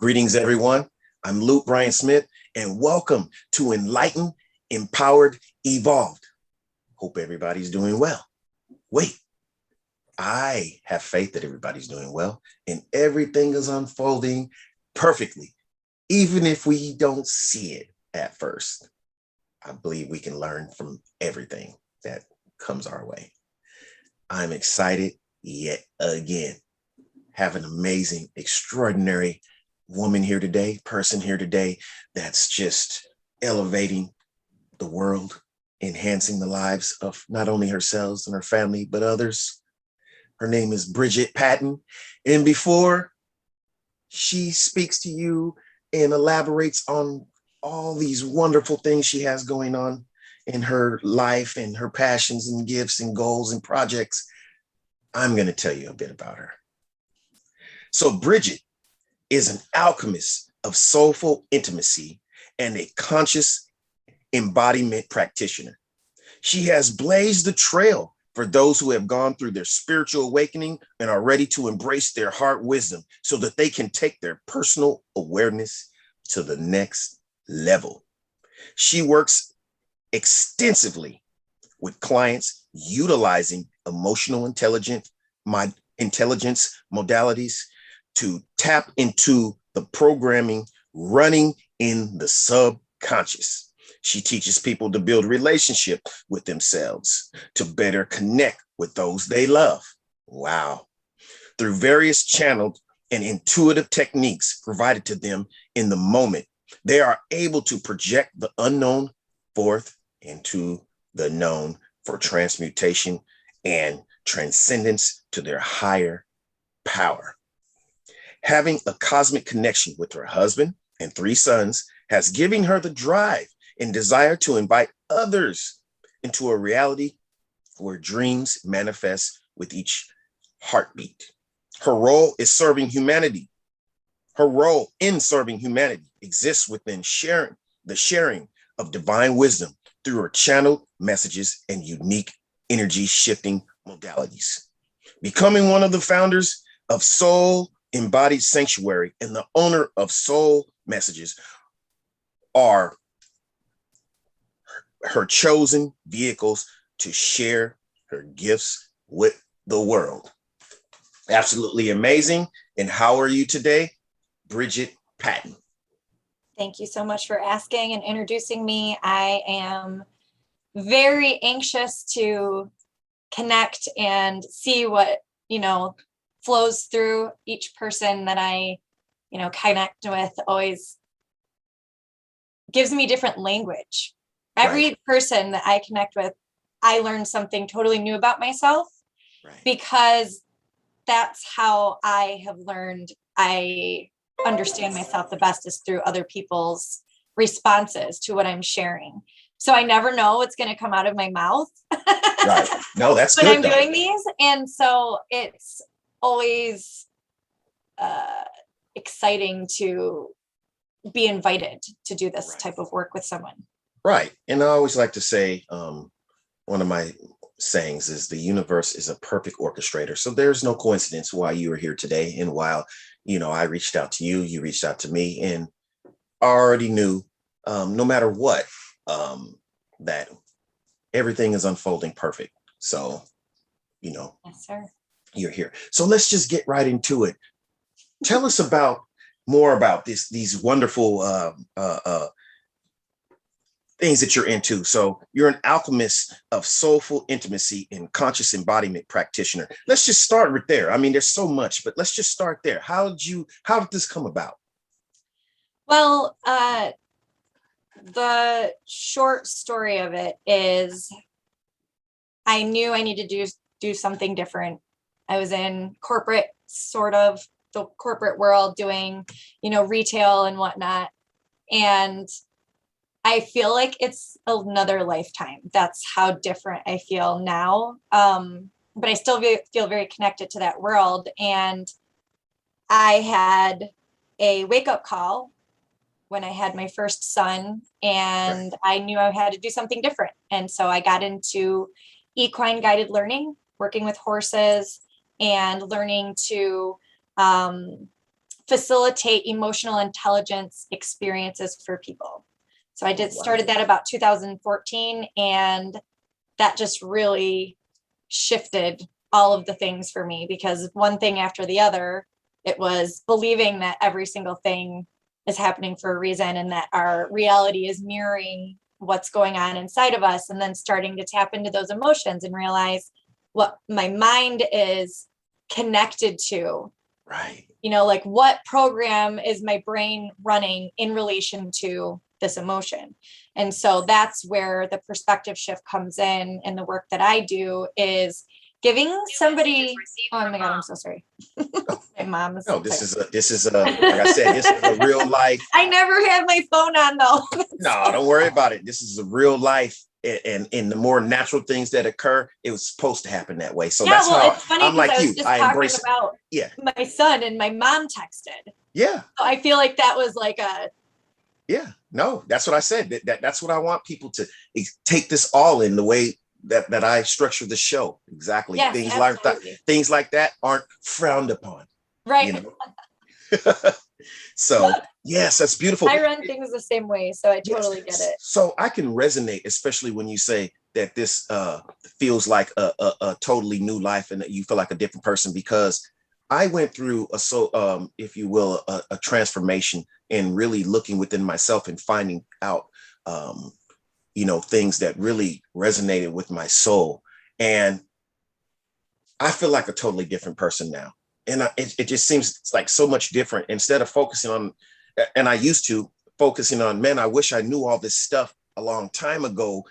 Greetings, everyone. I'm Luke Bryan Smith, and welcome to Enlightened, Empowered, Evolved. Hope everybody's doing well. Wait, I have faith that everybody's doing well, and everything is unfolding perfectly, even if we don't see it at first. I believe we can learn from everything that comes our way. I'm excited yet again. Have an amazing, extraordinary woman here today, person here today that's just elevating the world, enhancing the lives of not only herself and her family, but others. Her name is Bridgette Patton. And before she speaks to you and elaborates on all these wonderful things she has going on in her life and her passions and gifts and goals and projects, I'm going to tell you a bit about her. So Bridgette is an alchemist of soulful intimacy and a conscious embodiment practitioner. She has blazed the trail for those who have gone through their spiritual awakening and are ready to embrace their heart wisdom so that they can take their personal awareness to the next level. She works extensively with clients utilizing emotional intelligence modalities to tap into the programming running in the subconscious. She teaches people to build relationship with themselves, to better connect with those they love. Wow. Through various channeled and intuitive techniques provided to them in the moment, they are able to project the unknown forth into the known for transmutation and transcendence to their higher power. Having a cosmic connection with her husband and 3 sons has given her the drive and desire to invite others into a reality where dreams manifest with each heartbeat. Her role is serving humanity. Her role in serving humanity exists within the sharing of divine wisdom through her channeled messages and unique energy shifting modalities. Becoming one of the founders of Soul Embodied Sanctuary and the owner of Soul Messages are her chosen vehicles to share her gifts with the world. Absolutely amazing. And how are you today, Bridgette Patton? Thank you so much for asking and introducing me. I am very anxious to connect and see what, flows through each person that I, connect with. Always gives me different language. Every person that I connect with, I learn something totally new about myself, because that's how I have learned I understand myself the best, is through other people's responses to what I'm sharing. So I never know what's going to come out of my mouth. Right. No, that's when good. I'm doing these. And so it's always exciting to be invited to do this type of work with someone. Right. And I always like to say, one of my sayings is the universe is a perfect orchestrator. So there's no coincidence why you are here today. And while, I reached out to you, you reached out to me, and I already knew, no matter what, that everything is unfolding perfect. So, Yes, sir. You're here. So let's just get right into it. Tell us more about these wonderful things that you're into. So you're an alchemist of soulful intimacy and conscious embodiment practitioner. Let's just start right there. I mean, there's so much, but let's just start there. How did this come about? Well, the short story of it is I knew I needed to do something different. I was in corporate, sort of the corporate world, doing, retail and whatnot. And I feel like it's another lifetime. That's how different I feel now. But I still feel very connected to that world. And I had a wake-up call when I had my first son, and I knew I had to do something different. And so I got into equine guided learning, working with horses and learning to facilitate emotional intelligence experiences for people. So I started that about 2014, and that just really shifted all of the things for me, because one thing after the other, it was believing that every single thing is happening for a reason and that our reality is mirroring what's going on inside of us, and then starting to tap into those emotions and realize what my mind is connected to. Right. You know, like what program is my brain running in relation to this emotion? And so that's where the perspective shift comes in. And the work that I do is giving somebody, oh my God, I'm so sorry. My mom is. No, this is like I said, this is a real life. I never had my phone on though. No, don't worry about it. This is a real life. And in the more natural things that occur, it was supposed to happen that way. So that's how it's funny, I'm like I you. was just I embrace talking about my son, and my mom texted. Yeah. So I feel like that was like no, that's what I said. That's what I want people to take this all in the way that I structure the show. Exactly. Yes, things like that aren't frowned upon. Right. You know? So yes, that's beautiful. I run things the same way, so I totally get it. So I can resonate, especially when you say that this feels like a totally new life and that you feel like a different person, because I went through if you will, a transformation and really looking within myself and finding out, things that really resonated with my soul. And I feel like a totally different person now. And it just seems like so much different. Instead of focusing on, and I used to focusing on, man, I wish I knew all this stuff a long time ago.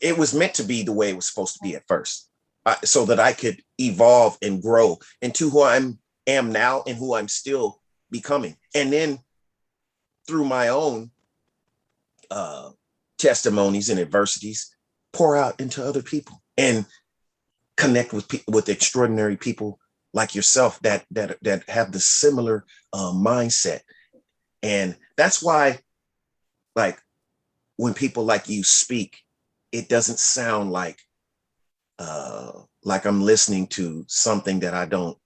It was meant to be the way it was supposed to be at first, so that I could evolve and grow into who I am now and who I'm still becoming. And then through my own testimonies and adversities, pour out into other people and connect with extraordinary people like yourself that have the similar mindset. And that's why, like, when people like you speak, it doesn't sound like I'm listening to something that I don't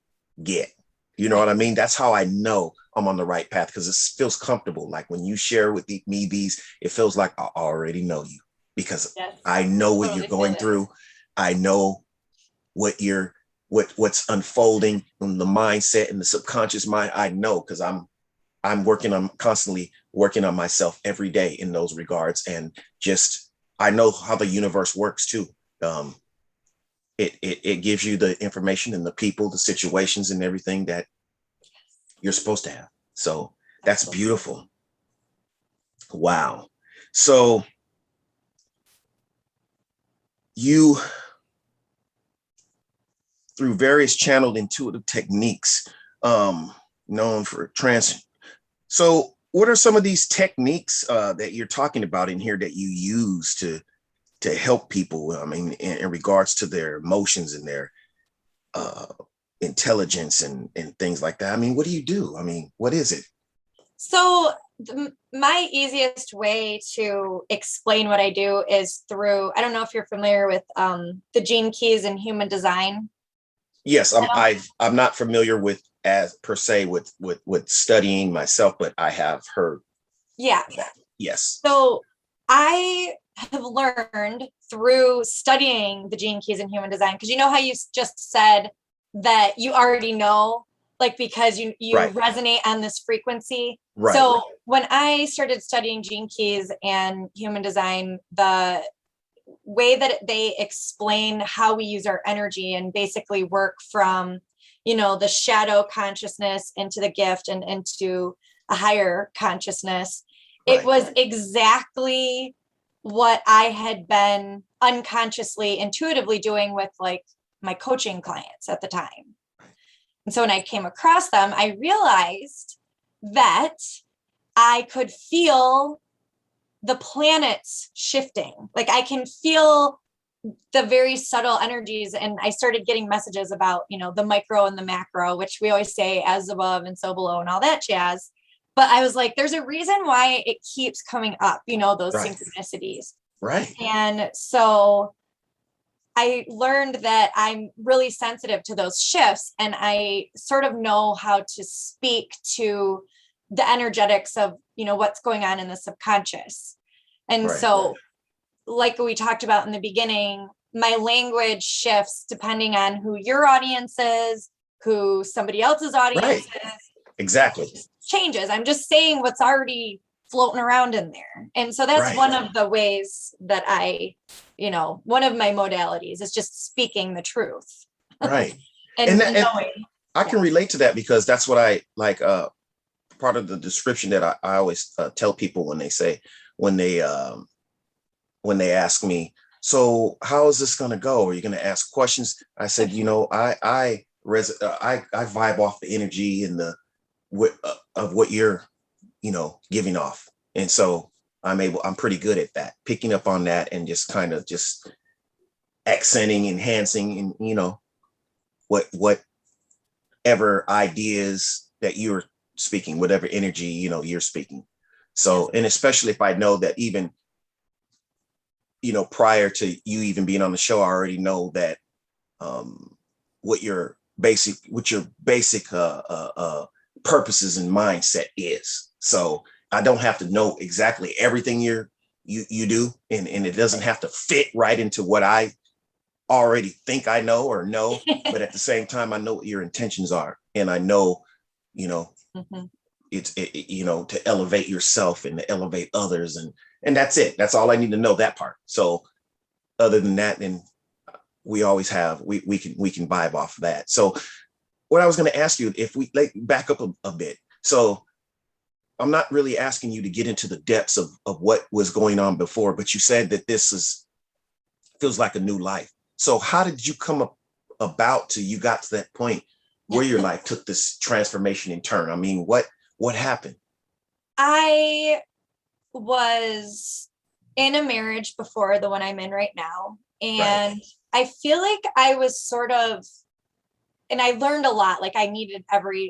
get. You know what I mean? That's how I know I'm on the right path, because it feels comfortable. Like when you share with me these, it feels like I already know you, because I know what you're going through. I know what's unfolding in the mindset and the subconscious mind. I know, because I'm constantly working on myself every day in those regards. And just, I know how the universe works too. It gives you the information and the people, the situations and everything that you're supposed to have. So that's beautiful. Wow. So you, through various channeled intuitive techniques, known for So what are some of these techniques that you're talking about in here that you use to help people? I mean, in regards to their emotions and their intelligence and things like that. I mean, what do you do? I mean, what is it? So my easiest way to explain what I do is through, I don't know if you're familiar with the gene keys in human design. Yes, I'm not familiar with as per se with studying myself, but I have heard. Yeah. That. Yes. So I have learned through studying the gene keys in human design, because you know how you just said that you already know, like, because you resonate on this frequency. Right. So when I started studying gene keys and human design, the way that they explain how we use our energy and basically work from, the shadow consciousness into the gift and into a higher consciousness, it was exactly what I had been unconsciously, intuitively doing with like my coaching clients at the time. And so when I came across them, I realized that I could feel the planets shifting. Like I can feel the very subtle energies. And I started getting messages about, the micro and the macro, which we always say as above and so below and all that jazz. But I was like, there's a reason why it keeps coming up, those synchronicities. Right. And so I learned that I'm really sensitive to those shifts, and I sort of know how to speak to the energetics of, what's going on in the subconscious. And Right. so, like we talked about in the beginning, my language shifts depending on who your audience is, who somebody else's audience is. Exactly. It changes. I'm just saying what's already floating around in there. And so that's one of the ways that one of my modalities is just speaking the truth. Right. and knowing. I can relate to that, because that's what I like. Part of the description that I always tell people when they ask me, so how is this going to go? Are you going to ask questions? I said, I vibe off the energy and of what you're, giving off. And so I'm pretty good at that, picking up on that and just kind of just accenting, enhancing, and, whatever ideas that you're speaking, whatever energy, you're speaking. So, and especially if I know that even, prior to you even being on the show, I already know that what your basic purposes and mindset is. So I don't have to know exactly everything you do, and it doesn't have to fit right into what I already think I know, but at the same time, I know what your intentions are, and I know, mm-hmm. it's to elevate yourself and to elevate others, and that's it. That's all I need to know, that part. So other than that, then we always have, we can vibe off of that. So what I was going to ask you, if we back up a bit. So I'm not really asking you to get into the depths of what was going on before, but you said that feels like a new life. So how did you come about till you got to that point where your life took this transformation and turn? I mean, what happened? I was in a marriage before the one I'm in right now. And I feel like I was sort of, and I learned a lot. Like I needed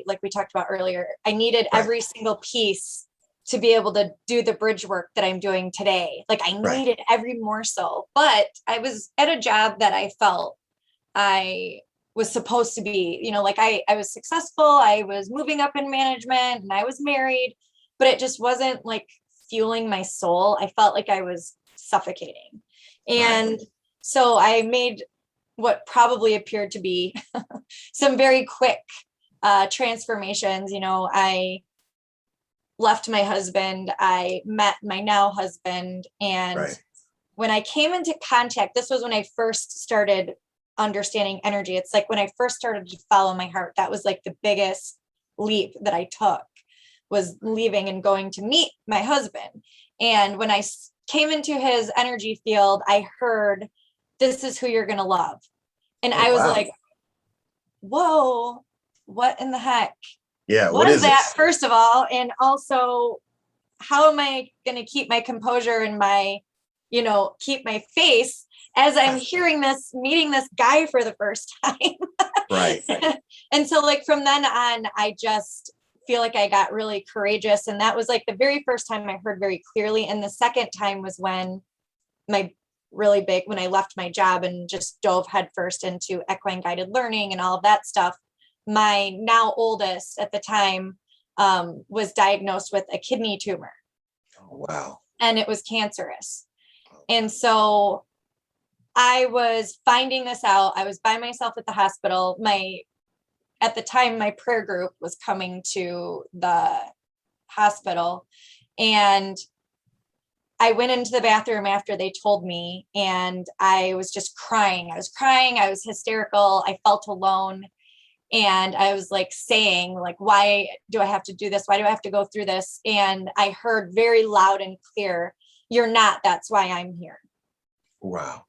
like we talked about earlier, I needed every single piece to be able to do the bridge work that I'm doing today. Like I needed every morsel, but I was at a job that I felt I was supposed to be, like I was successful. I was moving up in management and I was married, but it just wasn't like fueling my soul. I felt like I was suffocating. And so I made what probably appeared to be some very quick transformations. I left my husband, I met my now husband. And when I came into contact, this was when I first started understanding energy. It's like when I first started to follow my heart, that was like the biggest leap that I took, was leaving and going to meet my husband. And when I came into his energy field, I heard, this is who you're going to love. And I was like, whoa, what in the heck? Yeah. What is that, first of all? And also, how am I going to keep my composure and keep my face as I'm hearing this, meeting this guy for the first time? And so like from then on, I just feel like I got really courageous. And that was like the very first time I heard very clearly. And the second time was when when I left my job and just dove headfirst into equine guided learning and all of that stuff. My now oldest at the time was diagnosed with a kidney tumor. Oh, wow. And it was cancerous. And so I was finding this out. I was by myself at the hospital. At the time, my prayer group was coming to the hospital, and I went into the bathroom after they told me, and I was just crying. I was hysterical. I felt alone. And I was like saying, like, why do I have to do this? Why do I have to go through this? And I heard very loud and clear, you're not, that's why I'm here. Wow.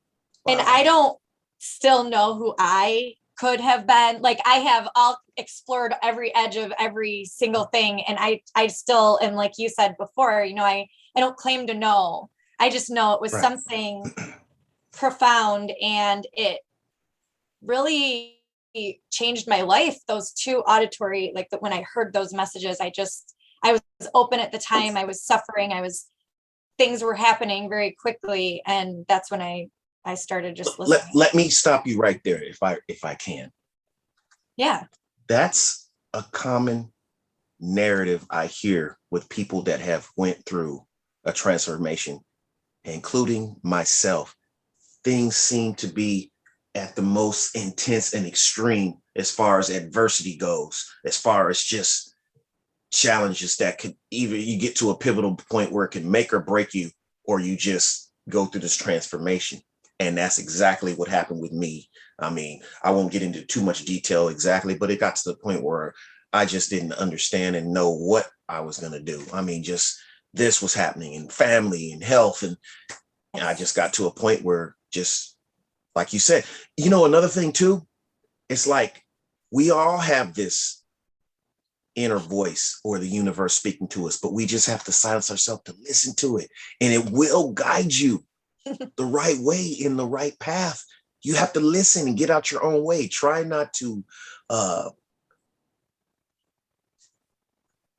And I don't still know who I could have been. Like I have all explored every edge of every single thing. And I still am, like you said before, I don't claim to know. I just know it was something profound, and it really changed my life. Those two auditory, like when I heard those messages, I was open at the time. I was suffering. Things were happening very quickly. And that's when I I started just listening. Let me stop you right there if I can. Yeah. That's a common narrative I hear with people that have went through a transformation, including myself. Things seem to be at the most intense and extreme as far as adversity goes, as far as just challenges that could either you get to a pivotal point where it can make or break you, or you just go through this transformation. And that's exactly what happened with me. I mean, I won't get into too much detail exactly, but it got to the point where I just didn't understand and know what I was going to do. I mean, just this was happening in family and health. And I just got to a point where, just like you said, another thing too, it's like we all have this inner voice or the universe speaking to us, but we just have to silence ourselves to listen to it. And it will guide you the right way, in the right path. You have to listen and get out your own way. Try not to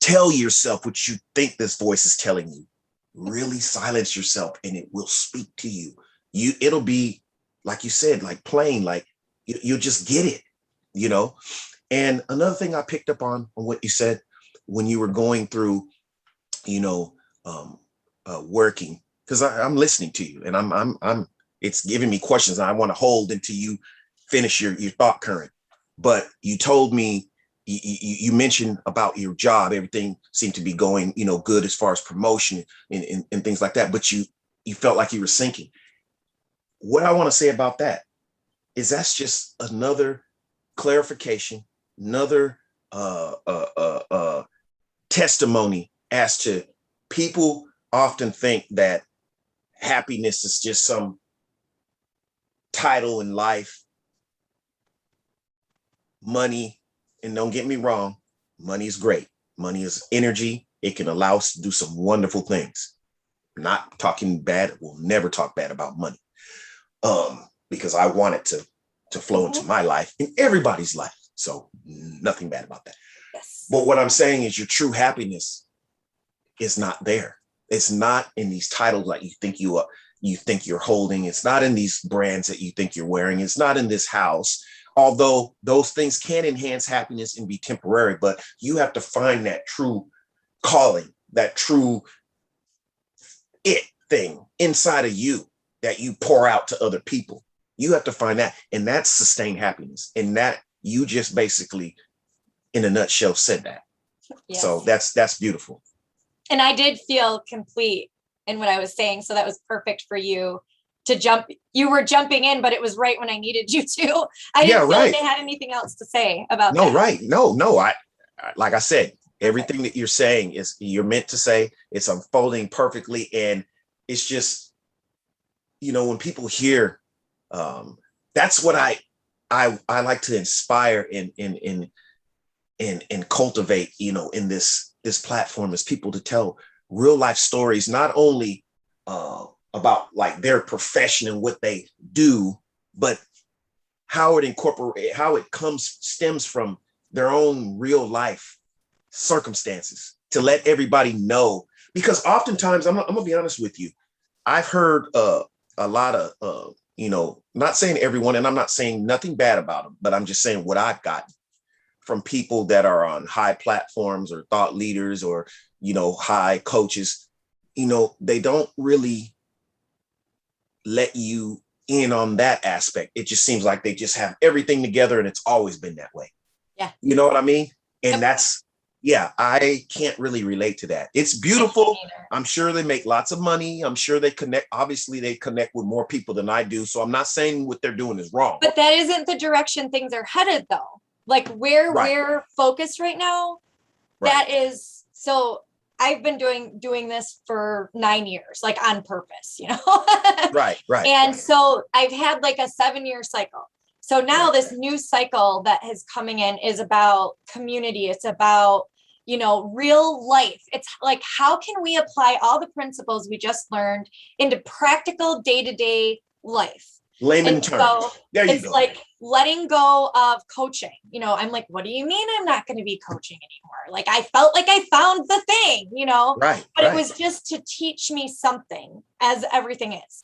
tell yourself what you think this voice is telling you. Really silence yourself and it will speak to you. It'll be, like you said, like plain, like you'll just get it, And another thing I picked up on what you said when you were going through, working, because I'm listening to you and I'm it's giving me questions and I want to hold until you finish your thought current. But you told me, you mentioned about your job, everything seemed to be going, good as far as promotion and things like that. But you felt like you were sinking. What I want to say about that is that's just another clarification, another testimony as to people often think that happiness is just some title in life, money. And don't get me wrong, money is great. Money is energy. It can allow us to do some wonderful things. Not talking bad. We'll never talk bad about money, because I want it to flow into my life and everybody's life. So nothing bad about that. Yes. But what I'm saying is your true happiness is not there. It's not in these titles that you think you're holding. It's not in these brands that you think you're wearing. It's not in this house. Although those things can enhance happiness and be temporary, but you have to find that true calling, that true it thing inside of you that you pour out to other people. You have to find that, and that's sustained happiness. And that you just basically, in a nutshell, said that. Yes. So that's beautiful. And I did feel complete in what I was saying. So that was perfect for you to jump. You were jumping in, but it was right when I needed you to. I didn't feel like I had anything else to say about that. No, right. No. I like I said, everything that you're saying is you're meant to say. It's unfolding perfectly. And it's just, when people hear, that's what I like to inspire and cultivate, in this platform, is people to tell real life stories, not only about like their profession and what they do, but how it stems from their own real life circumstances, to let everybody know. Because oftentimes, I'm gonna be honest with you, I've heard a lot of, not saying everyone, and I'm not saying nothing bad about them, but I'm just saying what I've gotten from people that are on high platforms or thought leaders or, high coaches. They don't really let you in on that aspect. It just seems like they just have everything together and it's always been that way. Yeah. You know what I mean? And I can't really relate to that. It's beautiful. I'm sure they make lots of money. I'm sure they connect. Obviously, they connect with more people than I do. So I'm not saying what they're doing is wrong. But that isn't the direction things are headed, though. Like where we're focused right now, that is, so I've been doing this for 9 years, like on purpose, Right. And so I've had like a 7-year cycle. So now this new cycle that is coming in is about community. It's about, real life. It's like, how can we apply all the principles we just learned into practical day-to-day life? Layman terms. So it's like letting go of coaching. I'm like, what do you mean I'm not going to be coaching anymore? Like, I felt like I found the thing, Right. But it was just to teach me something, as everything is.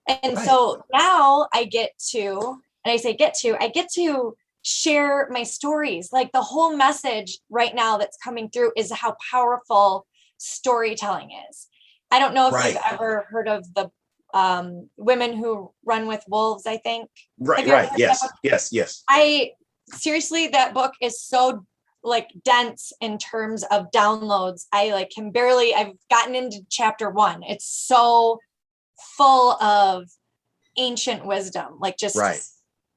And Right. so now I get to, and I say I get to share my stories. Like the whole message right now that's coming through is how powerful storytelling is. I don't know if you've Right. ever heard of the Women Who Run with Wolves, I think. Right. Have you ever Right. heard of that Yes. book? Yes. I seriously, that book is so like dense in terms of downloads. I like can barely, I've gotten into chapter 1. It's so full of ancient wisdom, like just Right.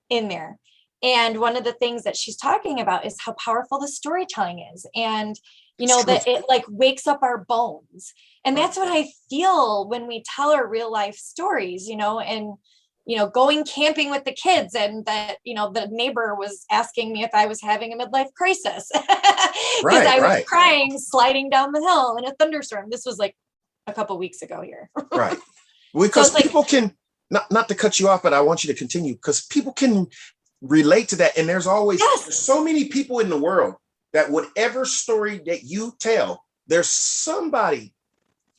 in there. And one of the things that she's talking about is how powerful the storytelling is. And, you It's know, true. that it like wakes up our bones. And Right. that's what I feel when we tell our real life stories, you know, and, you know, going camping with the kids, and that, you know, the neighbor was asking me if I was having a midlife crisis because Right. I was Right. crying sliding down the hill in a thunderstorm. This was like a couple weeks ago here. Right. So Because it's like, people can, not to cut you off, but I want you to continue, because people can relate to that. And there's yes, so many people in the world that whatever story that you tell, there's somebody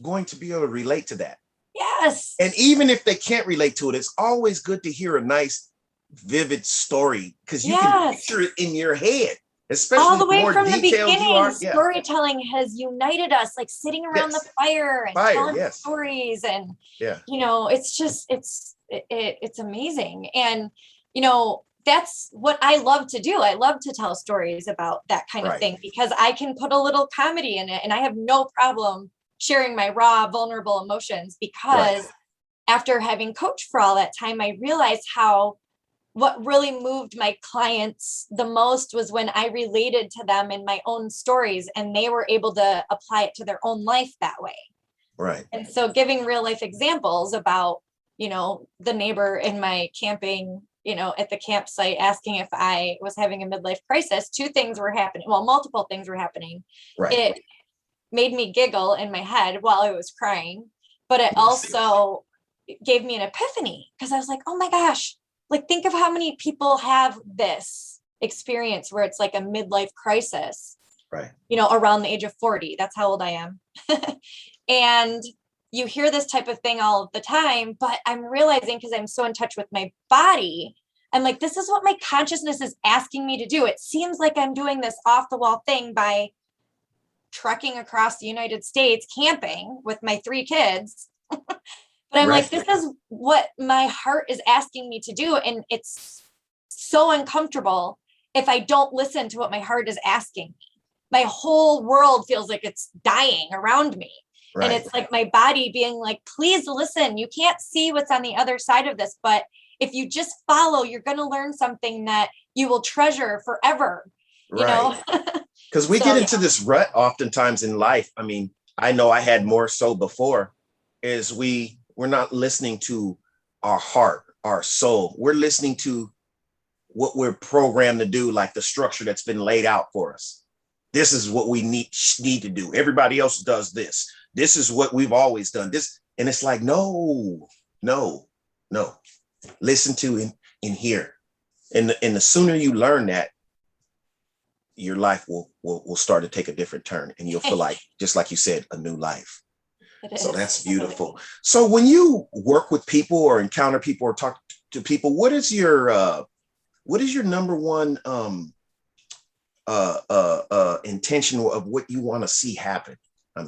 going to be able to relate to that. yes. And even if they can't relate to it, it's always good to hear a nice, vivid story, because you can Yes. picture it in your head, All especially the the way more from the detailed you beginning, are. Yeah. storytelling has united us, like sitting around the Yes. fire and Fire. telling Yes. stories. And, Yeah. you know, it's just, it's amazing. And, you know, that's what I love to do. I love to tell stories about that kind of Right. thing, because I can put a little comedy in it, and I have no problem sharing my raw, vulnerable emotions, because after having coached for all that time, I realized how what really moved my clients the most was when I related to them in my own stories, and they were able to apply it to their own life that way. Right. And so giving real life examples about, you know, the neighbor in my camping, you know, at the campsite asking if I was having a midlife crisis, 2 things were happening. Well, multiple things were happening. Right. It made me giggle in my head while I was crying, but it also gave me an epiphany, because I was like, oh my gosh, like think of how many people have this experience where it's like a midlife crisis, Right. you know, around the age of 40. That's how old I am. And you hear this type of thing all of the time, but I'm realizing, because I'm so in touch with my body, I'm like, this is what my consciousness is asking me to do. It seems like I'm doing this off the wall thing by trekking across the United States camping with my 3 kids. But I'm Right. like, this is what my heart is asking me to do. And it's so uncomfortable if I don't listen to what my heart is asking me. My whole world feels like it's dying around me. Right. And it's like my body being like, please listen. You can't see what's on the other side of this, but if you just follow, you're going to learn something that you will treasure forever. You know? Because we get into this rut oftentimes in life. I mean, I know I had more so before, is we're not listening to our heart, our soul. We're listening to what we're programmed to do, like the structure that's been laid out for us. This is what we need to do. Everybody else does this. This is what we've always done. This, and it's like, no. Listen to in here. And the sooner you learn that, your life will start to take a different turn, and you'll feel like, just like you said, a new life. So that's beautiful. So when you work with people or encounter people or talk to people, what is your number one intention of what you want to see happen? I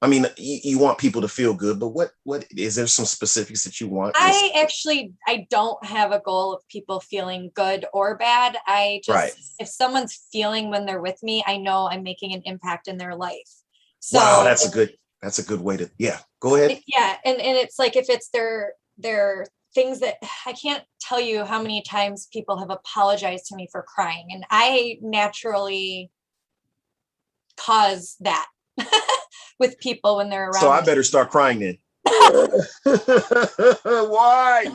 mean, you want people to feel good, but what is there some specifics that you want? I don't have a goal of people feeling good or bad. I just, if someone's feeling when they're with me, I know I'm making an impact in their life. So wow, that's a good way to, go ahead. Yeah. And it's like, if it's their things that I can't tell you how many times people have apologized to me for crying, and I naturally cause that with people when they're around. So I better start crying then. Why?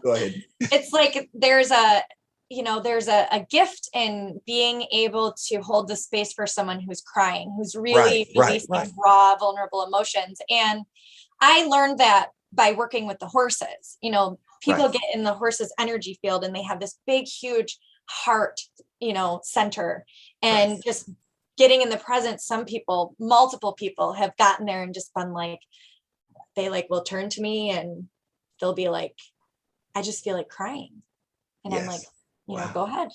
Go ahead. It's like there's a gift in being able to hold the space for someone who's crying, who's really releasing raw, vulnerable emotions. And I learned that by working with the horses. You know, people get in the horse's energy field, and they have this big, huge heart, center, and just getting in the present. Some people, multiple people have gotten there and just been like, they will turn to me and they'll be like, I just feel like crying. And I'm like, you know, go ahead.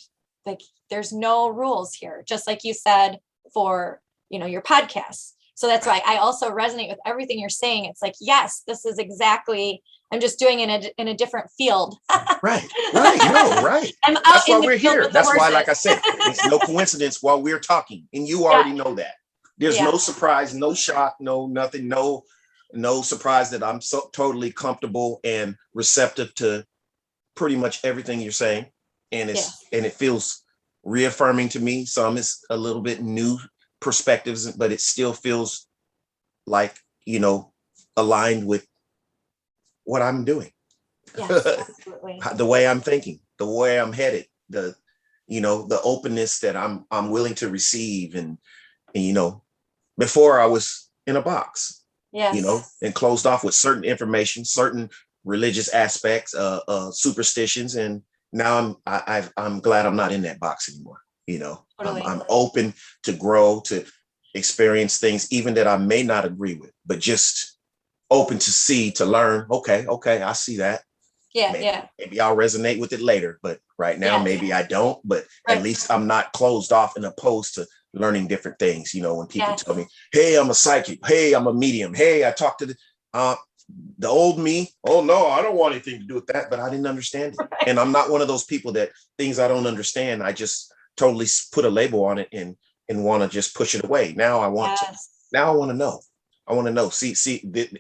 Like, there's no rules here. Just like you said for, you know, your podcast. So that's why I also resonate with everything you're saying. It's like, yes, this is exactly, I'm just doing it in a different field. Right. No, right. I'm out That's in why the we're field here. with the That's why, horses. like I said, it's no coincidence while we're talking, and you already know that. There's no surprise, no shock, no nothing, no surprise that I'm so totally comfortable and receptive to pretty much everything you're saying. And and it feels reaffirming to me. Some is a little bit new perspectives, but it still feels like, you know, aligned with what I'm doing. Yes, absolutely. The way I'm thinking, the way I'm headed, the, you know, the openness that I'm willing to receive. And you know, before I was in a box, you know, and closed off with certain information, certain religious aspects, superstitions. And now I'm glad I'm not in that box anymore. You know, I'm open to grow, to experience things, even that I may not agree with, but just open to see, to learn. Okay, I see that. Maybe I'll resonate with it later, but right now maybe I don't. But at least I'm not closed off and opposed to learning different things. You know, when people tell me, "Hey, I'm a psychic. Hey, I'm a medium. Hey, I talk to the old me." Oh no, I don't want anything to do with that. But I didn't understand it, and I'm not one of those people that things I don't understand, I just totally put a label on it and want to just push it away. Now I want to. Now I want to know. I want to know. See,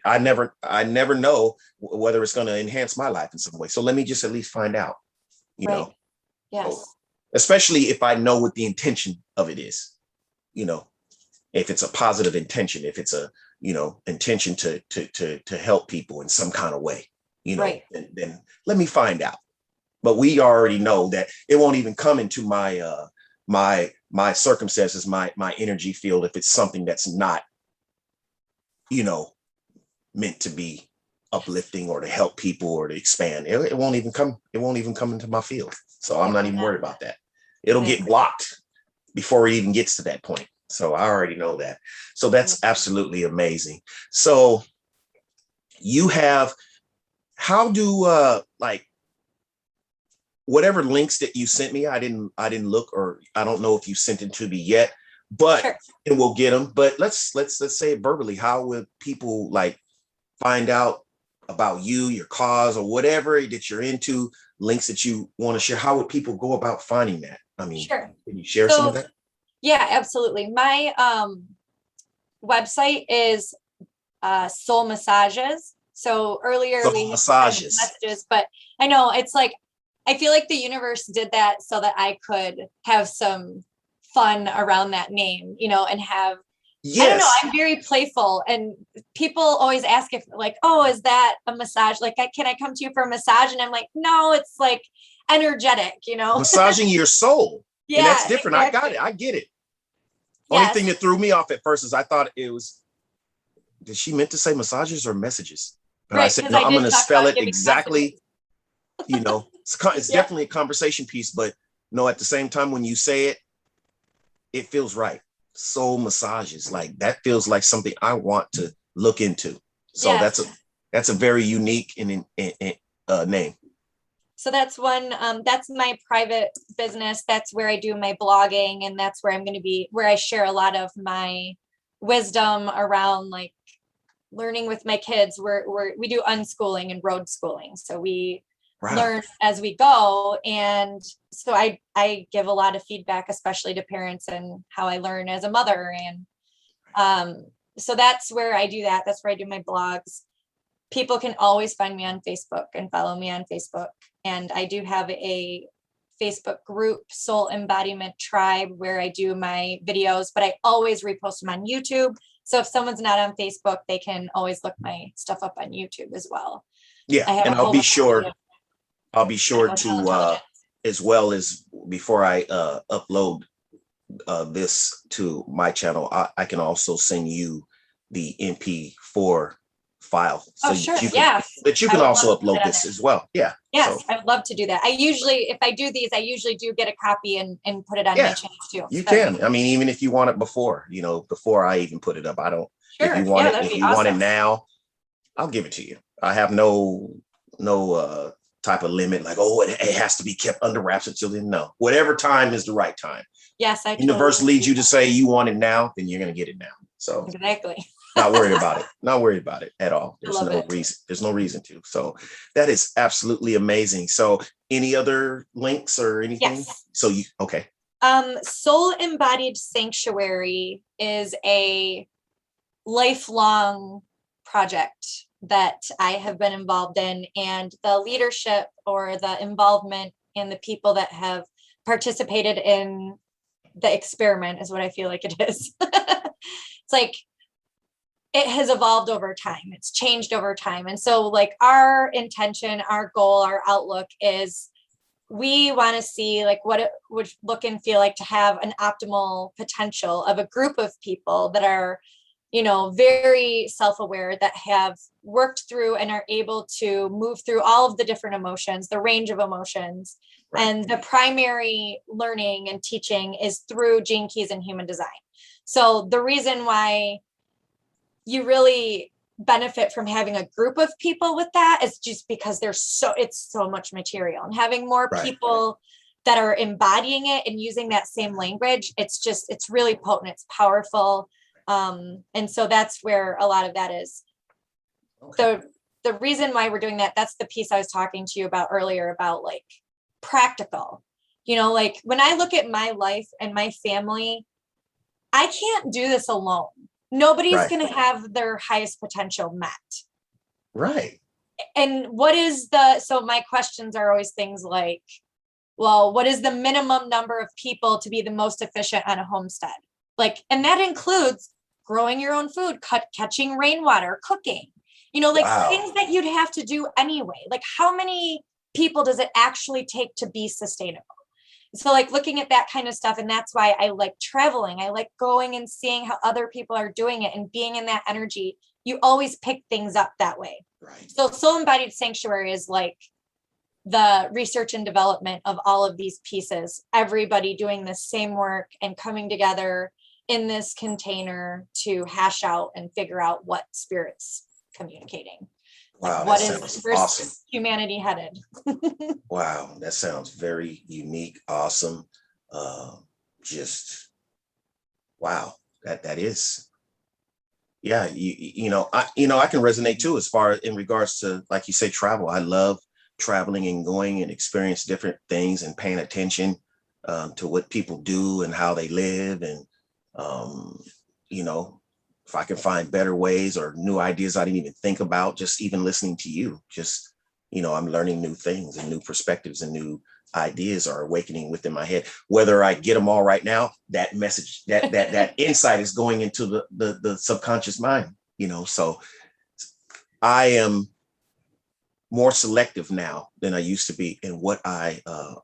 I never know whether it's going to enhance my life in some way. So let me just at least find out, you know. Yes. So, especially if I know what the intention of it is, you know, if it's a positive intention, if it's a, you know, intention to help people in some kind of way, you know, then let me find out. But we already know that it won't even come into my my circumstances, my energy field, if it's something that's not, you know, meant to be uplifting or to help people or to expand. It won't even come. It won't even come into my field. So I'm not even worried about that. It'll get blocked before it even gets to that point. So I already know that. So that's absolutely amazing. So you have, how do like whatever links that you sent me, I didn't look, or I don't know if you sent it to me yet. But and we'll get them. But let's say it verbally. How would people like find out about you, your cause, or whatever that you're into? Links that you want to share. How would people go about finding that? I mean, can you share some of that? Yeah, absolutely. My website is Soul Massages. So earlier we had messages, but I know it's like, I feel like the universe did that so that I could have some fun around that name, you know, and have, I don't know, I'm very playful, and people always ask if like, oh, is that a massage? Like, can I come to you for a massage? And I'm like, no, it's like energetic, you know, massaging your soul. Yeah, and that's different. Exactly. I got it. I get it. Only thing that threw me off at first is I thought it was, did she meant to say massages or messages? But I said, no, I'm going to spell it exactly. You know, it's definitely a conversation piece, but no, at the same time, when you say it, it feels right. Soul massages, like that feels like something I want to look into. So that's a very unique and name. So that's one, that's my private business. That's where I do my blogging, and that's where I'm going to be, where I share a lot of my wisdom around like learning with my kids. We do unschooling and road schooling. So we learn as we go. And so I give a lot of feedback, especially to parents, and how I learn as a mother. And so that's where I do that. That's where I do my blogs. People can always find me on Facebook and follow me on Facebook. And I do have a Facebook group, Soul Embodiment Tribe, where I do my videos, but I always repost them on YouTube. So if someone's not on Facebook, they can always look my stuff up on YouTube as well. Yeah, and I'll be sure to, as well as before I upload this to my channel, I can also send you the MP4 file. So that you can also upload this as well. Yeah. Yes, so I would love to do that. If I do these, I usually do get a copy and put it on my channel too. You can. I mean, even if you want it before I even put it up, I don't. If you want it, if you want it now, I'll give it to you. I have no type of limit, like, oh, it has to be kept under wraps until then. No, whatever time is the right time. Yes, I Universe totally leads you to say you want it now, then you're going to get it now. So exactly. not worried about it. Not worried about it at all. I love it. Reason. There's no reason to. So that is absolutely amazing. So any other links or anything? Yes. So okay. Soul Embodied Sanctuary is a lifelong project that I have been involved in, and the leadership or the involvement and the people that have participated in the experiment is what I feel like it is. It's like it has evolved over time. It's changed over time. And so like our intention, our goal, our outlook is we want to see like what it would look and feel like to have an optimal potential of a group of people that are, very self-aware, that have worked through and are able to move through all of the different emotions, the range of emotions. Right. And the primary learning and teaching is through Gene Keys and human design. So the reason why you really benefit from having a group of people with that is just because it's so much material, and having more people that are embodying it and using that same language, it's really potent, it's powerful. And so that's where a lot of that is. Okay. The reason why we're doing that, that's the piece I was talking to you about earlier about like practical, like when I look at my life and my family, I can't do this alone. Nobody's going to have their highest potential met. Right. And so my questions are always things like, well, what is the minimum number of people to be the most efficient on a homestead? Like, and that includes growing your own food, catching rainwater, cooking, things that you'd have to do anyway. Like, how many people does it actually take to be sustainable? So like looking at that kind of stuff. And that's why I like traveling. I like going and seeing how other people are doing it and being in that energy. You always pick things up that way. Right. So Soul Embodied Sanctuary is like the research and development of all of these pieces, everybody doing the same work and coming together in this container to hash out and figure out what spirit's communicating. Wow, like, where's awesome. Humanity headed? Wow, that sounds very unique, awesome. Just wow, that is, yeah. I can resonate too as far in regards to, like you say, travel. I love traveling and going and experience different things and paying attention to what people do and how they live, and if I can find better ways or new ideas I didn't even think about, just even listening to you, just, I'm learning new things and new perspectives and new ideas are awakening within my head. Whether I get them all right now, that message, that insight is going into the subconscious mind, so I am more selective now than I used to be in what I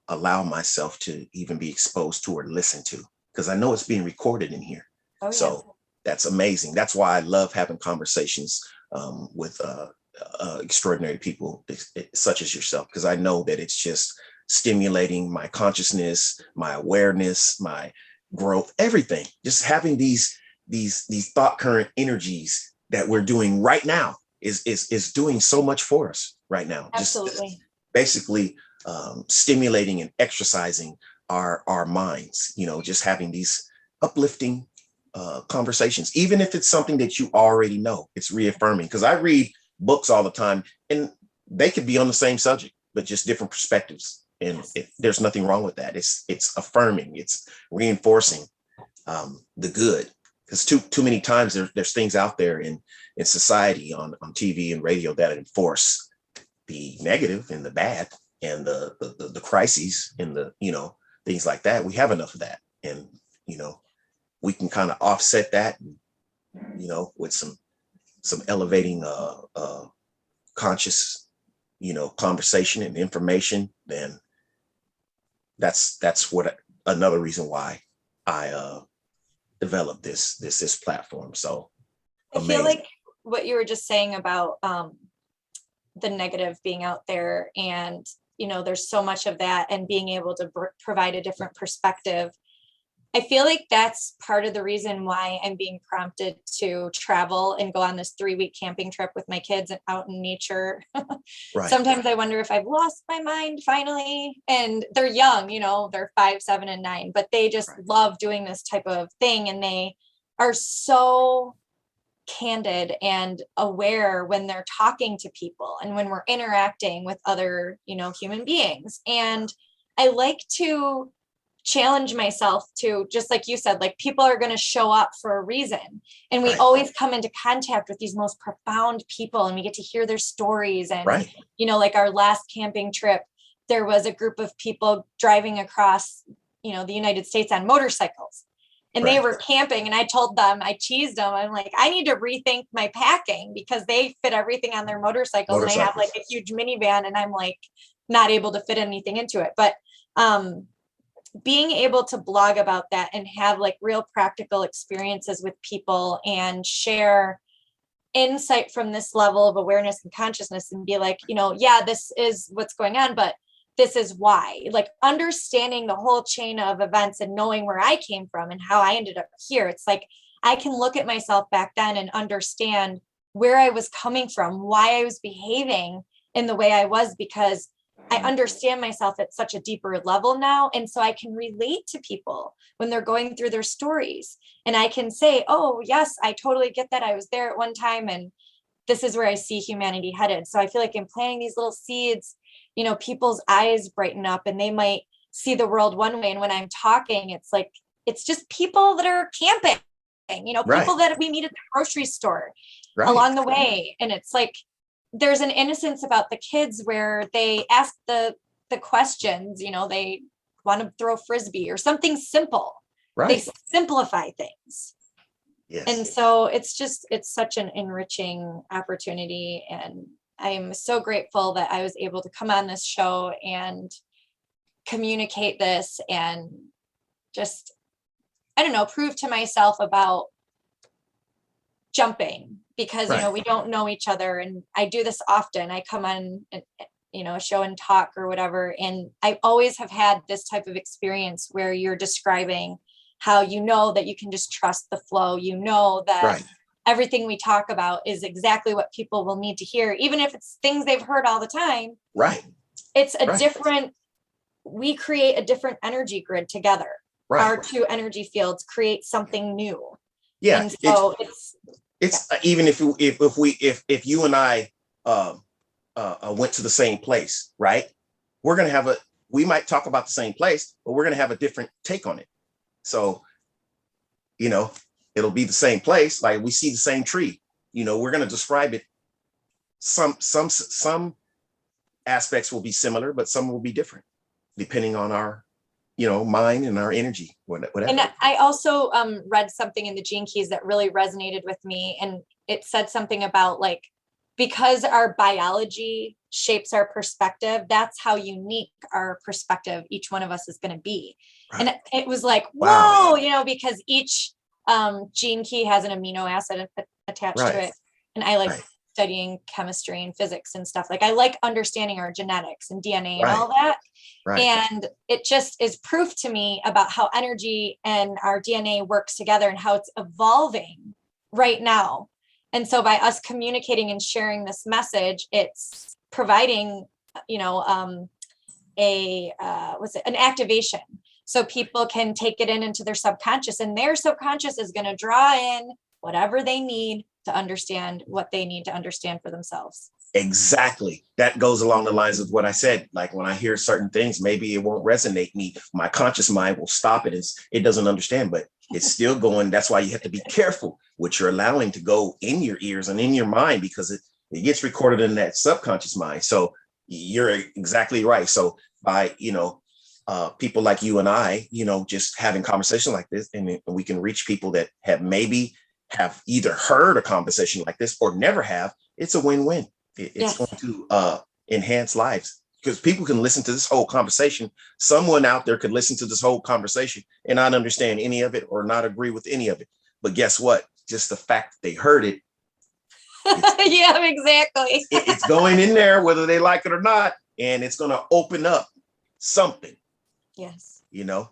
allow myself to even be exposed to or listen to, because I know it's being recorded in here. Oh, so yeah. That's amazing. That's why I love having conversations with extraordinary people such as yourself, because I know that it's just stimulating my consciousness, my awareness, my growth, everything. Just having these thought current energies that we're doing right now is doing so much for us right now. Absolutely. Just basically stimulating and exercising our minds, just having these uplifting conversations, even if it's something that you already know. It's reaffirming, because I read books all the time and they could be on the same subject, but just different perspectives. And there's nothing wrong with that. It's affirming, it's reinforcing the good. Because too many times there's things out there in society, on TV and radio, that enforce the negative and the bad and the crises and the things like that. We have enough of that, and we can kind of offset that, with some elevating conscious conversation and information. Then that's what another reason why I developed this platform. So amazing. I feel like what you were just saying about the negative being out there, and there's so much of that, and being able to provide a different perspective. I feel like that's part of the reason why I'm being prompted to travel and go on this 3-week camping trip with my kids and out in nature. Right. Sometimes I wonder if I've lost my mind finally. And they're young, you know, they're 5, 7, and 9, but they just love doing this type of thing. And they are so candid and aware when they're talking to people and when we're interacting with other, you know, human beings. And I like to challenge myself to, just like you said, like people are going to show up for a reason. And we always come into contact with these most profound people and we get to hear their stories. And, you know, like our last camping trip, there was a group of people driving across, you know, the United States on motorcycles. And they were camping, and I told them, I teased them. I'm like, I need to rethink my packing because they fit everything on their motorcycles. And I have like a huge minivan and I'm like not able to fit anything into it. But being able to blog about that and have like real practical experiences with people and share insight from this level of awareness and consciousness and be like, you know, yeah, this is what's going on, but this is why, like understanding the whole chain of events and knowing where I came from and how I ended up here. It's like, I can look at myself back then and understand where I was coming from, why I was behaving in the way I was, because I understand myself at such a deeper level now. And so I can relate to people when they're going through their stories. And I can say, oh, yes, I totally get that. I was there at one time and this is where I see humanity headed. So I feel like in planting these little seeds, you know, people's eyes brighten up and they might see the world one way. And when I'm talking, it's like, it's just people that are camping, you know, people that we meet at the grocery store along the way. And it's like, there's an innocence about the kids where they ask the questions, you know, they want to throw Frisbee or something simple. They simplify things. And so it's just, it's such an enriching opportunity. And I'm so grateful that I was able to come on this show and communicate this and just, I don't know, prove to myself about jumping because, you know, we don't know each other. And I do this often. I come on, you know, a show and talk or whatever. And I always have had this type of experience where you're describing how, you know, that you can just trust the flow, you know, that everything we talk about is exactly what people will need to hear, even if it's things they've heard all the time. It's a different, we create a different energy grid together. Our two energy fields create something new. And so it's even if you and I went to the same place, right? We're going to have we might talk about the same place, but we're going to have a different take on it. So, you know, it'll be the same place. Like we see the same tree, you know, we're going to describe it. Some aspects will be similar, but some will be different depending on our, you know, mind and our energy, whatever. And I also read something in the Gene Keys that really resonated with me. And it said something about like, because our biology shapes our perspective, that's how unique our perspective, each one of us is going to be. And it was like, whoa, you know, because each gene key has an amino acid attached to it. And I like studying chemistry and physics and stuff. Like I like understanding our genetics and DNA and all that. And it just is proof to me about how energy and our DNA works together and how it's evolving right now. And so by us communicating and sharing this message, it's providing, you know, an activation. So people can take it into their subconscious, and their subconscious is going to draw in whatever they need to understand what they need to understand for themselves. Exactly. That goes along the lines of what I said. Like when I hear certain things, maybe it won't resonate me. My conscious mind will stop it. It doesn't understand, but it's still going. That's why you have to be careful what you're allowing to go in your ears and in your mind, because it gets recorded in that subconscious mind. So you're exactly right. So by, you know, people like you and I, you know, just having conversation like this, and we can reach people that have either heard a conversation like this or never have. It's a win-win. It's going to enhance lives, because people can listen to this whole conversation. Someone out there could listen to this whole conversation and not understand any of it or not agree with any of it. But guess what? Just the fact that they heard it. Yeah, exactly. It's going in there, whether they like it or not, and it's going to open up something. Yes. You know?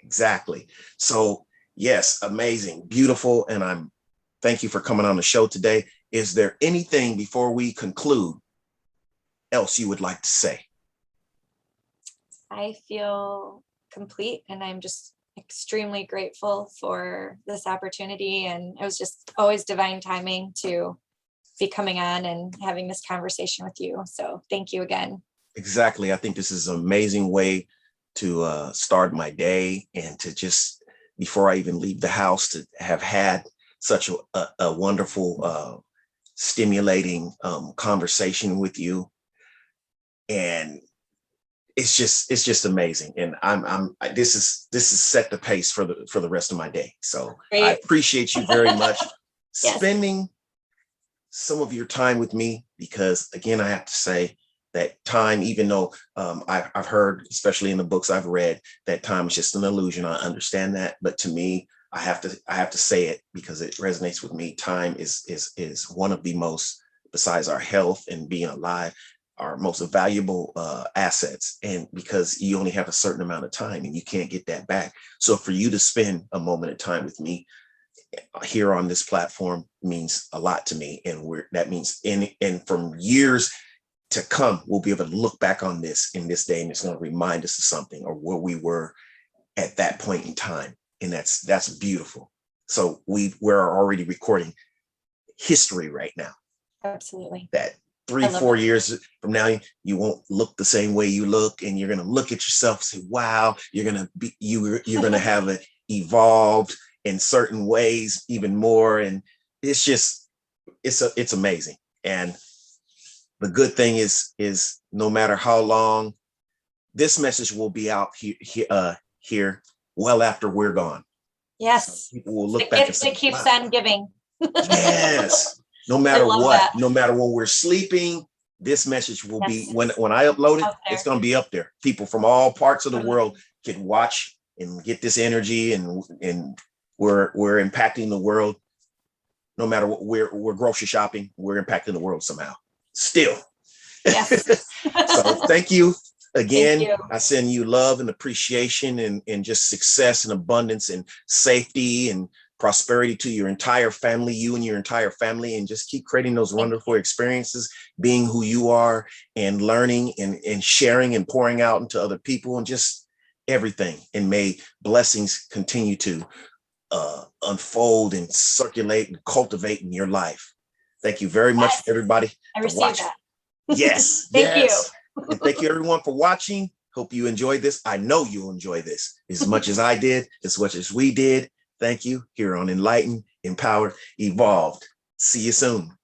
Exactly. So yes, amazing, beautiful. And thank you for coming on the show today. Is there anything before we conclude else you would like to say? I feel complete, and I'm just extremely grateful for this opportunity. And it was just always divine timing to be coming on and having this conversation with you. So thank you again. Exactly. I think this is an amazing way to start my day, and to just, before I even leave the house, to have had such a wonderful, stimulating conversation with you. And it's just amazing. And this is set the pace for the rest of my day. So Great. I appreciate you very much Yes. spending some of your time with me, because again, I have to say that time, even though I've heard, especially in the books I've read, that time is just an illusion. I understand that, but to me, I have to say it because it resonates with me. Time is one of the most, besides our health and being alive, our most valuable assets. And because you only have a certain amount of time and you can't get that back. So for you to spend a moment of time with me here on this platform means a lot to me. And that means and from years to come, we'll be able to look back on this in this day, and it's going to remind us of something, or where we were at that point in time. And that's beautiful. So we're already recording history right now. Absolutely. That 3-4 years from now, you won't look the same way you look, and you're going to look at yourself and say, wow, you're going to have it evolved in certain ways even more. And it's amazing. And the good thing is no matter how long, this message will be out here well after we're gone. Yes. So people will look back and say, it keeps wow. on giving. Yes. No matter what, that. No matter when we're sleeping, this message will be, when I upload it, it's going to be up there. People from all parts of the world can watch and get this energy, and we're impacting the world. No matter what, we're grocery shopping, we're impacting the world somehow. Still. Yes. So thank you again. Thank you. I send you love and appreciation, and just success and abundance and safety and prosperity to your entire family, you and your entire family, and just keep creating those wonderful experiences, being who you are, and learning and sharing and pouring out into other people, and just everything. And may blessings continue to unfold and circulate and cultivate in your life. Thank you very much, everybody. I received that. Yes. Thank you. And thank you everyone for watching. Hope you enjoyed this. I know you'll enjoy this as much as I did, as much as we did. Thank you. Here on Enlightened, Empowered, Evolved. See you soon.